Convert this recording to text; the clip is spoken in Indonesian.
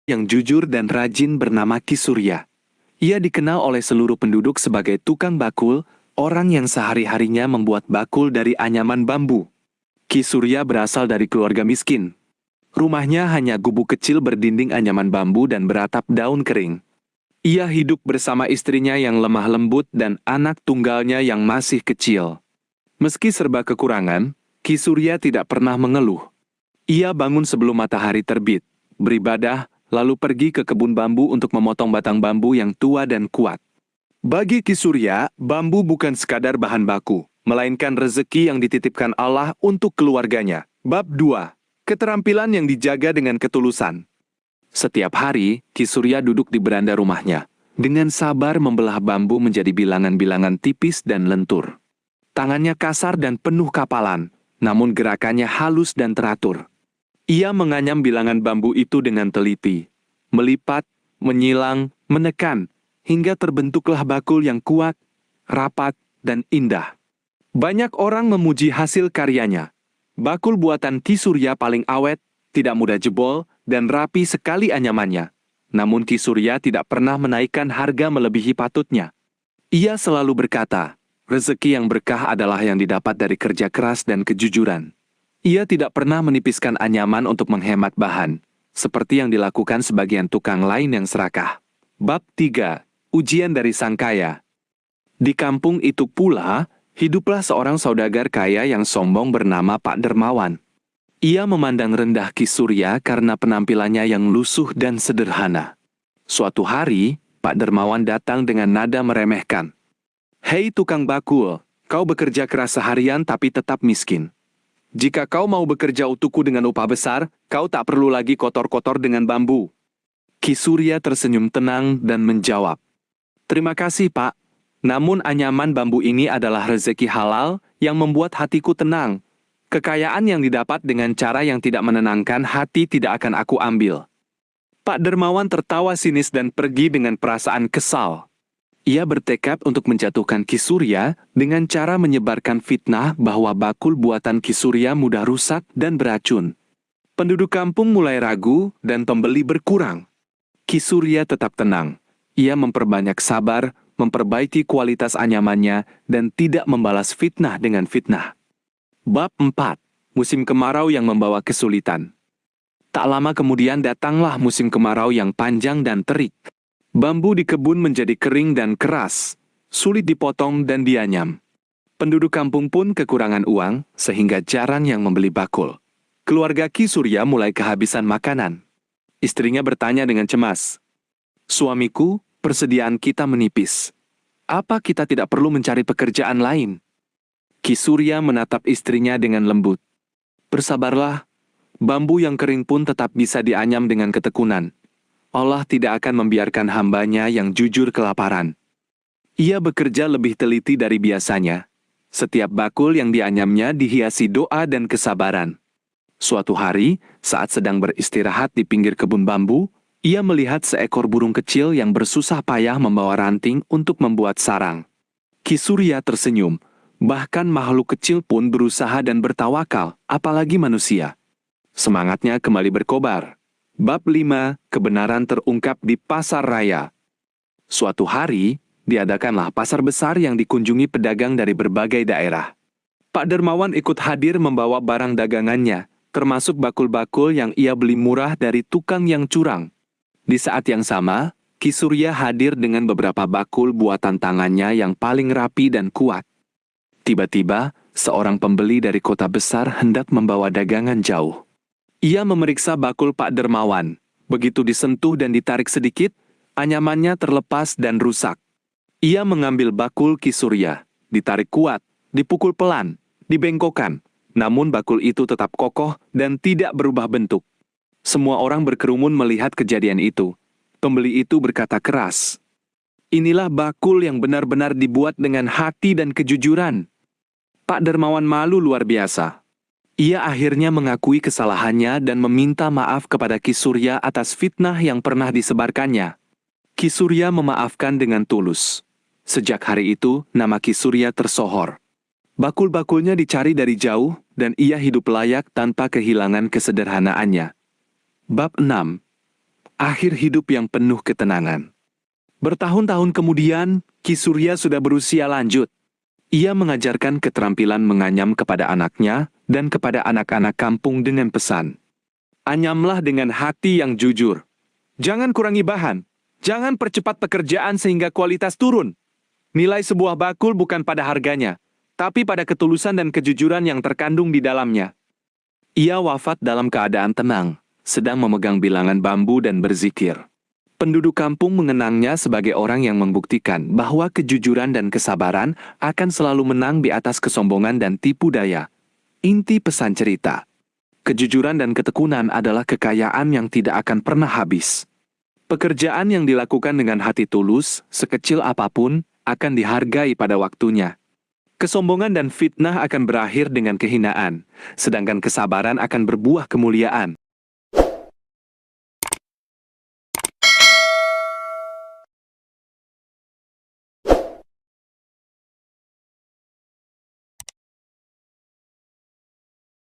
yang jujur dan rajin bernama Ki Surya. Ia dikenal oleh seluruh penduduk sebagai tukang bakul, orang yang sehari-harinya membuat bakul dari anyaman bambu. Ki Surya berasal dari keluarga miskin. Rumahnya hanya gubuk kecil berdinding anyaman bambu dan beratap daun kering. Ia hidup bersama istrinya yang lemah lembut dan anak tunggalnya yang masih kecil. Meski serba kekurangan, Ki Surya tidak pernah mengeluh. Ia bangun sebelum matahari terbit, beribadah, lalu pergi ke kebun bambu untuk memotong batang bambu yang tua dan kuat. Bagi Ki Surya, bambu bukan sekadar bahan baku, melainkan rezeki yang dititipkan Allah untuk keluarganya. Bab 2. Keterampilan yang dijaga dengan ketulusan. Setiap hari, Ki Surya duduk di beranda rumahnya, dengan sabar membelah bambu menjadi bilangan-bilangan tipis dan lentur. Tangannya kasar dan penuh kapalan, namun gerakannya halus dan teratur. Ia menganyam bilangan bambu itu dengan teliti, melipat, menyilang, menekan, hingga terbentuklah bakul yang kuat, rapat, dan indah. Banyak orang memuji hasil karyanya. Bakul buatan Ki Surya paling awet, tidak mudah jebol, dan rapi sekali anyamannya. Namun Ki Surya tidak pernah menaikkan harga melebihi patutnya. Ia selalu berkata, rezeki yang berkah adalah yang didapat dari kerja keras dan kejujuran. Ia tidak pernah menipiskan anyaman untuk menghemat bahan, seperti yang dilakukan sebagian tukang lain yang serakah. Bab 3. Ujian dari Sang Kaya. Di kampung itu pula, hiduplah seorang saudagar kaya yang sombong bernama Pak Dermawan. Ia memandang rendah Ki Surya karena penampilannya yang lusuh dan sederhana. Suatu hari, Pak Dermawan datang dengan nada meremehkan. "Hei tukang bakul, kau bekerja keras seharian tapi tetap miskin. Jika kau mau bekerja untukku dengan upah besar, kau tak perlu lagi kotor-kotor dengan bambu." Ki Surya tersenyum tenang dan menjawab, "Terima kasih, Pak. Namun anyaman bambu ini adalah rezeki halal yang membuat hatiku tenang. Kekayaan yang didapat dengan cara yang tidak menenangkan hati tidak akan aku ambil." Pak Dermawan tertawa sinis dan pergi dengan perasaan kesal. Ia bertekad untuk menjatuhkan Ki Surya dengan cara menyebarkan fitnah bahwa bakul buatan Ki Surya mudah rusak dan beracun. Penduduk kampung mulai ragu dan pembeli berkurang. Ki Surya tetap tenang. Ia memperbanyak sabar, memperbaiki kualitas anyamannya, dan tidak membalas fitnah dengan fitnah. Bab 4. Musim kemarau yang membawa kesulitan. Tak lama kemudian datanglah musim kemarau yang panjang dan terik. Bambu di kebun menjadi kering dan keras, sulit dipotong dan dianyam. Penduduk kampung pun kekurangan uang, sehingga jarang yang membeli bakul. Keluarga Ki Surya mulai kehabisan makanan. Istrinya bertanya dengan cemas, "Suamiku, persediaan kita menipis. Apa kita tidak perlu mencari pekerjaan lain?" Ki Surya menatap istrinya dengan lembut. "Bersabarlah, bambu yang kering pun tetap bisa dianyam dengan ketekunan. Allah tidak akan membiarkan hambanya yang jujur kelaparan." Ia bekerja lebih teliti dari biasanya. Setiap bakul yang dianyamnya dihiasi doa dan kesabaran. Suatu hari, saat sedang beristirahat di pinggir kebun bambu, ia melihat seekor burung kecil yang bersusah payah membawa ranting untuk membuat sarang. Ki Surya tersenyum, bahkan makhluk kecil pun berusaha dan bertawakal, apalagi manusia. Semangatnya kembali berkobar. Bab 5. Kebenaran terungkap di pasar raya. Suatu hari, diadakanlah pasar besar yang dikunjungi pedagang dari berbagai daerah. Pak Dermawan ikut hadir membawa barang dagangannya, termasuk bakul-bakul yang ia beli murah dari tukang yang curang. Di saat yang sama, Ki Surya hadir dengan beberapa bakul buatan tangannya yang paling rapi dan kuat. Tiba-tiba, seorang pembeli dari kota besar hendak membawa dagangan jauh. Ia memeriksa bakul Pak Dermawan. Begitu disentuh dan ditarik sedikit, anyamannya terlepas dan rusak. Ia mengambil bakul Ki Surya, ditarik kuat, dipukul pelan, dibengkokkan. Namun bakul itu tetap kokoh dan tidak berubah bentuk. Semua orang berkerumun melihat kejadian itu. Pembeli itu berkata keras, "Inilah bakul yang benar-benar dibuat dengan hati dan kejujuran." Pak Dermawan malu luar biasa. Ia akhirnya mengakui kesalahannya dan meminta maaf kepada Ki Surya atas fitnah yang pernah disebarkannya. Ki Surya memaafkan dengan tulus. Sejak hari itu, nama Ki Surya tersohor. Bakul-bakulnya dicari dari jauh, dan ia hidup layak tanpa kehilangan kesederhanaannya. Bab 6. akhir hidup yang penuh ketenangan. Bertahun-tahun kemudian, Ki Surya sudah berusia lanjut. Ia mengajarkan keterampilan menganyam kepada anaknya dan kepada anak-anak kampung dengan pesan. Anyamlah dengan hati yang jujur. Jangan kurangi bahan. Jangan percepat pekerjaan sehingga kualitas turun. Nilai sebuah bakul bukan pada harganya, tapi pada ketulusan dan kejujuran yang terkandung di dalamnya. Ia wafat dalam keadaan tenang, sedang memegang bilangan bambu dan berzikir. Penduduk kampung mengenangnya sebagai orang yang membuktikan bahwa kejujuran dan kesabaran akan selalu menang di atas kesombongan dan tipu daya. Inti pesan cerita: kejujuran dan ketekunan adalah kekayaan yang tidak akan pernah habis. Pekerjaan yang dilakukan dengan hati tulus, sekecil apapun, akan dihargai pada waktunya. Kesombongan dan fitnah akan berakhir dengan kehinaan, sedangkan kesabaran akan berbuah kemuliaan.